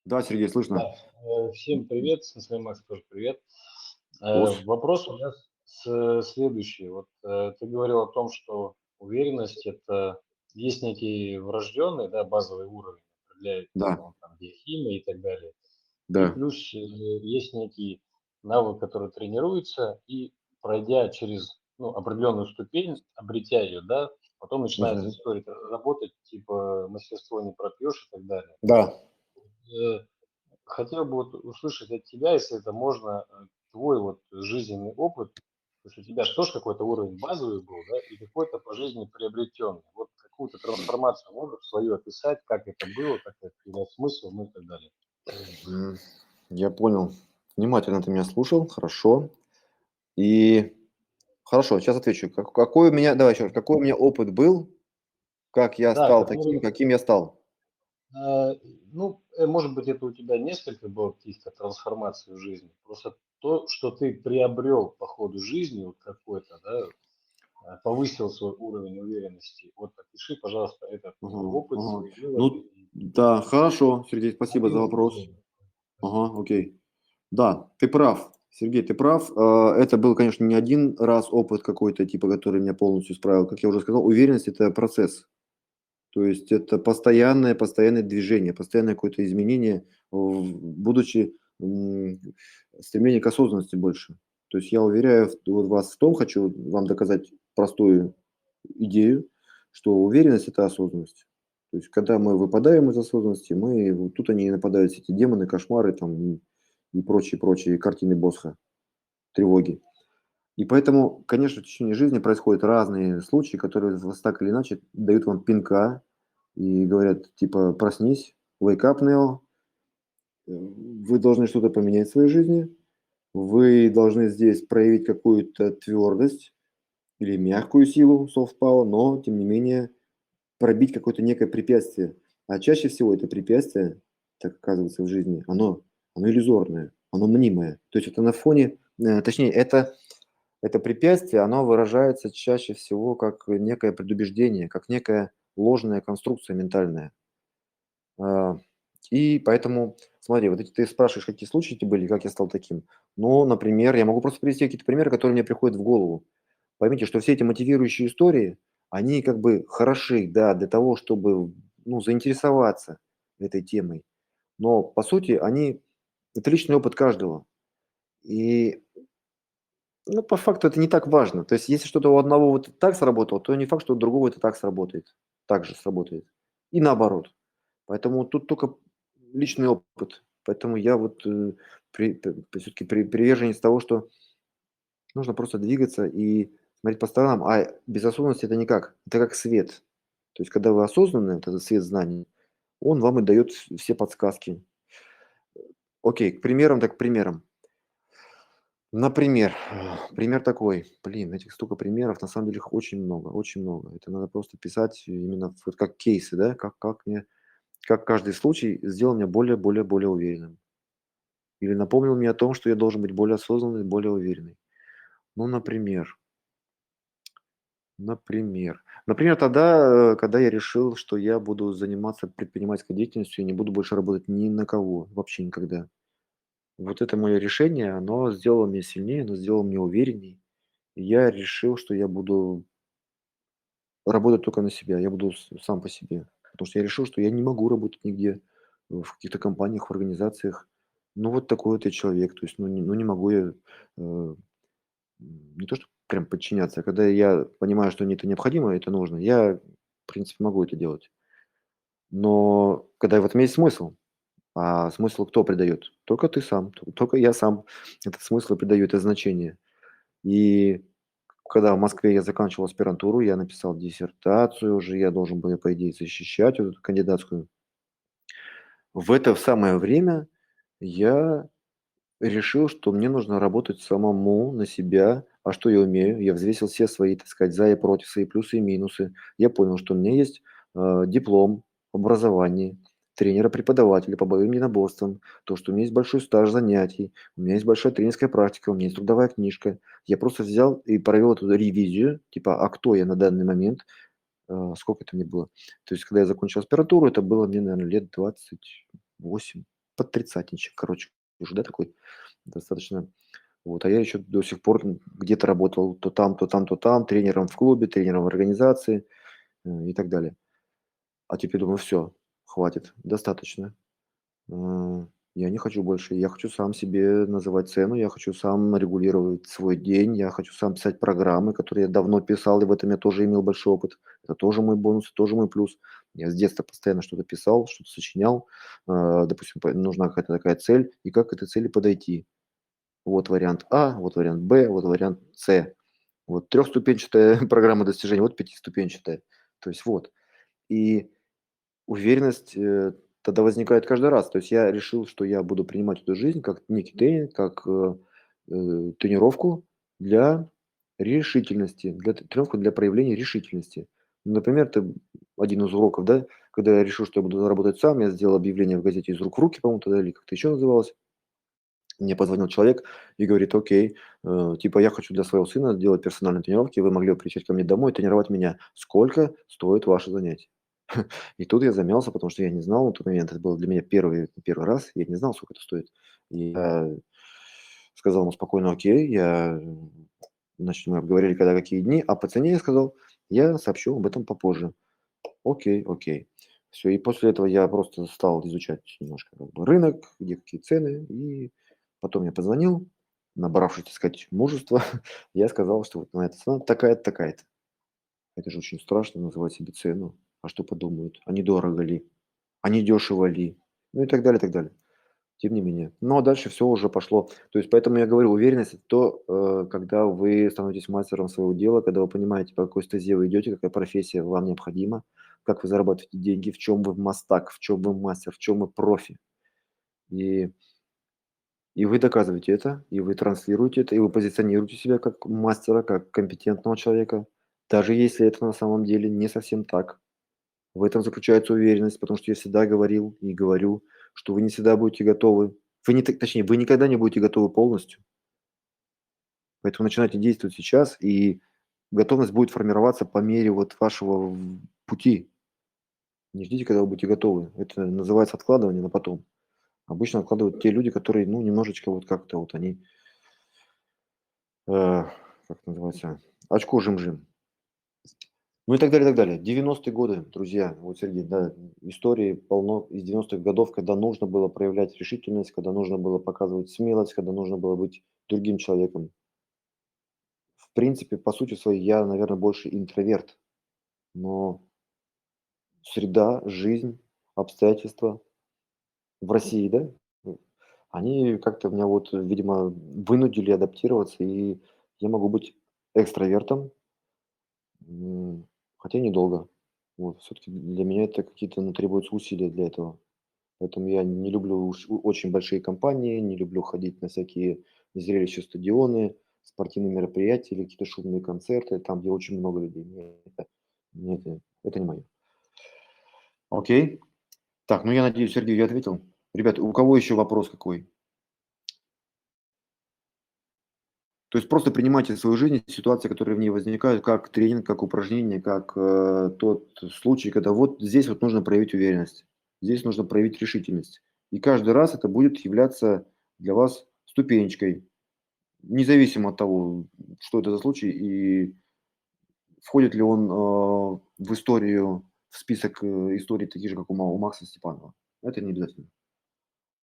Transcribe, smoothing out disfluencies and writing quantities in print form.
Да, Сергей, слышно. Да, всем привет, с вами Макс, тоже привет. Ос. Вопрос у меня следующий. Вот ты говорил о том, что уверенность это есть некий врожденный, да, базовый уровень, определяется Да, он там биохимией и так далее. И да. плюс есть некий навык, который тренируется, и пройдя через определенную ступень, обретя ее, да, потом начинается Мгм. история работать, типа мастерство не пропьешь и так далее. Да. Э, Хотел бы вот услышать от тебя, если это можно, твой вот жизненный опыт. То есть у тебя же тоже какой-то уровень базовый был, да, и какой-то по жизни приобретенный. Вот какую-то трансформацию можешь свою описать, как это было, как это придает смысл, ну и так далее. М, я понял. Внимательно ты меня слушал, хорошо. И хорошо, сейчас отвечу. Какой у меня, давай еще раз, какой у меня опыт был, как я Да, стал таким, каким я стал? э, может быть, это у тебя несколько было каких-то трансформаций в жизни. Просто то, что ты приобрел по ходу жизни, вот какой-то, да, повысил свой уровень уверенности. Вот опиши, пожалуйста, этот твой Ага, опыт, ага. свой вывод Ну, да, хорошо, Сергей, спасибо за мобильное вопрос. приложение. Спасибо. Ага, окей. Да, ты прав, Сергей, ты прав. Это был, конечно, не один раз опыт какой-то, типа, который меня полностью исправил. Как я уже сказал, уверенность – это процесс. То есть это постоянное движение, постоянное какое-то изменение, будучи стремление к осознанности больше. То есть я уверяю вот вас в том, хочу вам доказать простую идею, что уверенность – это осознанность. То есть когда мы выпадаем из осознанности, вот тут они и нападают, все эти демоны, кошмары там, и прочие картины Босха, тревоги. И поэтому, конечно, в течение жизни происходят разные случаи, которые вас так или иначе дают вам пинка и говорят, типа, проснись, wake up, Neo, вы должны что-то поменять в своей жизни, вы должны здесь проявить какую-то твердость или мягкую силу, soft power, но, тем не менее, пробить какое-то некое препятствие. А чаще всего это препятствие, так оказывается в жизни, оно иллюзорное, оно мнимое. То есть это на фоне, точнее, это препятствие, оно выражается чаще всего как некое предубеждение, как некая ложная конструкция ментальная. А, И поэтому, смотри, вот эти ты спрашиваешь, какие случаи эти были, как я стал таким. Ну, например, я могу просто привести какие-то примеры, которые мне приходят в голову. Поймите, что все эти мотивирующие истории, они как бы хороши, да, для того, чтобы, ну, заинтересоваться этой темой. Но, по сути, это личный опыт каждого. И ну, по факту это не так важно. То есть, если что-то у одного вот так сработало, то не факт, что у другого это так сработает. Так же сработает. И наоборот. Поэтому тут только личный опыт. Поэтому я вот все-таки приверженец того, что нужно просто двигаться и смотреть по сторонам. А без осознанности это никак. Это как свет. То есть, когда вы осознанны, вот этот свет знаний, он вам и дает все подсказки. Окей, к примерам, так к примерам. Например, пример такой. Блин, этих столько примеров, на самом деле их очень много, очень много. Это надо просто писать именно вот как кейсы, да, как каждый случай сделал меня более уверенным. Или напомнил мне о том, что я должен быть более осознанный, более уверенный. Ну, например, тогда, когда я решил, что я буду заниматься предпринимательской деятельностью и не буду больше работать ни на кого, вообще никогда. Вот это мое решение, оно сделало меня сильнее, оно сделало меня уверенней. И я решил, что я буду работать только на себя, я буду сам по себе. Потому что я решил, что я не могу работать нигде, в каких-то компаниях, в организациях. Ну, вот такой вот я человек. То есть, ну, не могу я не то, что прям подчиняться, а когда я понимаю, что мне это необходимо, это нужно, я, в принципе, могу это делать. Но когда в этом есть смысл, а смысл кто придает? Только ты сам, только я сам этот смысл и придаю это значение. И когда в Москве я заканчивал аспирантуру, я написал диссертацию уже, я должен был, по идее, защищать вот эту кандидатскую. В это самое время я решил, что мне нужно работать самому на себя. А что я умею? Я взвесил все свои, так сказать, за и против, свои плюсы и минусы. Я понял, что у меня есть диплом, образование, тренера-преподавателя по боевым единоборствам, то, что у меня есть большой стаж занятий, у меня есть большая тренерская практика, у меня есть трудовая книжка. Я просто взял и провел эту ревизию, типа, а кто я на данный момент, сколько это мне было. То есть, когда я закончил аспирантуру, это было мне, наверное, лет 28. под тридцатничек, короче, уже, да, такой достаточно. Вот, а я еще до сих пор где-то работал то там, то там, то там, тренером в клубе, тренером в организации и так далее. А теперь думаю, все, хватит, достаточно. Э, Я не хочу больше. Я хочу сам себе называть цену, я хочу сам регулировать свой день, я хочу сам писать программы, которые я давно писал, и в этом я тоже имел большой опыт. Это тоже мой бонус, тоже мой плюс. Я с детства постоянно что-то писал, что-то сочинял. Допустим, нужна какая-то такая цель, и как к этой цели подойти. Вот вариант А, вот вариант Б, вот вариант С. Вот трехступенчатая программа достижения, вот пятиступенчатая. То есть вот. И уверенность, тогда возникает каждый раз. То есть я решил, что я буду принимать эту жизнь как некий тренинг, как, тренировку для решительности, тренировку для проявления решительности. Например, это один из уроков, да, когда я решил, что я буду работать сам, я сделал объявление в газете "Из рук в руки", по-моему, тогда или как-то еще называлось. Мне позвонил человек и говорит: "Окей, типа я хочу для своего сына делать персональные тренировки, вы могли бы приезжать ко мне домой, тренировать меня. Сколько стоит ваше занятие?" И тут я замялся, потому что я не знал на тот момент, это был для меня первый раз, я не знал, сколько это стоит. И я сказал ему спокойно: "Окей". Значит, мы обговорили, когда какие дни, а по цене я сказал: "Я сообщу об этом попозже". Окей, окей. Все, и после этого я просто стал изучать немножко как бы рынок, где какие цены, и потом я позвонил, набравшись, так сказать, мужества, я сказал, что вот моя цена такая-то, такая-то. Это же очень страшно называть себе цену. А что подумают? А недорого ли? А не дешево ли? Ну и так далее, так далее. Тем не менее. Ну, а дальше все уже пошло. То есть поэтому я говорю, уверенность — это то, когда вы становитесь мастером своего дела, когда вы понимаете, по какой стезе вы идете, какая профессия вам необходима, как вы зарабатываете деньги, в чем вы мастак, в чем вы мастер, в чем вы профи. И и вы доказываете это, и вы транслируете это, и вы позиционируете себя как мастера, как компетентного человека, даже если это на самом деле не совсем так. В этом заключается уверенность, потому что я всегда говорил и говорю, что вы не всегда будете готовы. Вы не, точнее, вы никогда не будете готовы полностью. Поэтому начинайте действовать сейчас, и готовность будет формироваться по мере вот вашего пути. Не ждите, когда вы будете готовы. Это называется откладывание на потом. Обычно откладывают те люди, которые, ну, немножечко вот как-то вот они, как это называется, очко жим-жим. Ну и так далее, и так далее. 90-е годы, друзья, вот, Сергей, да, истории полно из 90-х годов, когда нужно было проявлять решительность, когда нужно было показывать смелость, когда нужно было быть другим человеком. В принципе, по сути своей, я, наверное, больше интроверт, но среда, жизнь, обстоятельства в России, да, они как-то меня вот, видимо, вынудили адаптироваться, и я могу быть экстравертом, хотя недолго. Вот, все-таки для меня это какие-то, ну, требуются усилия для этого. Поэтому я не люблю очень большие компании, не люблю ходить на всякие зрелища, стадионы, спортивные мероприятия или какие-то шумные концерты, там, где очень много людей. Мне это не мое. Окей. Так, ну я надеюсь, Сергей, я ответил. Ребята, у кого еще вопрос какой? То есть просто принимайте в свою жизнь ситуации, которые в ней возникают, как тренинг, как упражнение, как тот случай, когда вот здесь вот нужно проявить уверенность, здесь нужно проявить решительность. И каждый раз это будет являться для вас ступенечкой, независимо от того, что это за случай и входит ли он в историю, в список историй таких же, как у Макса Степанова. Это не обязательно.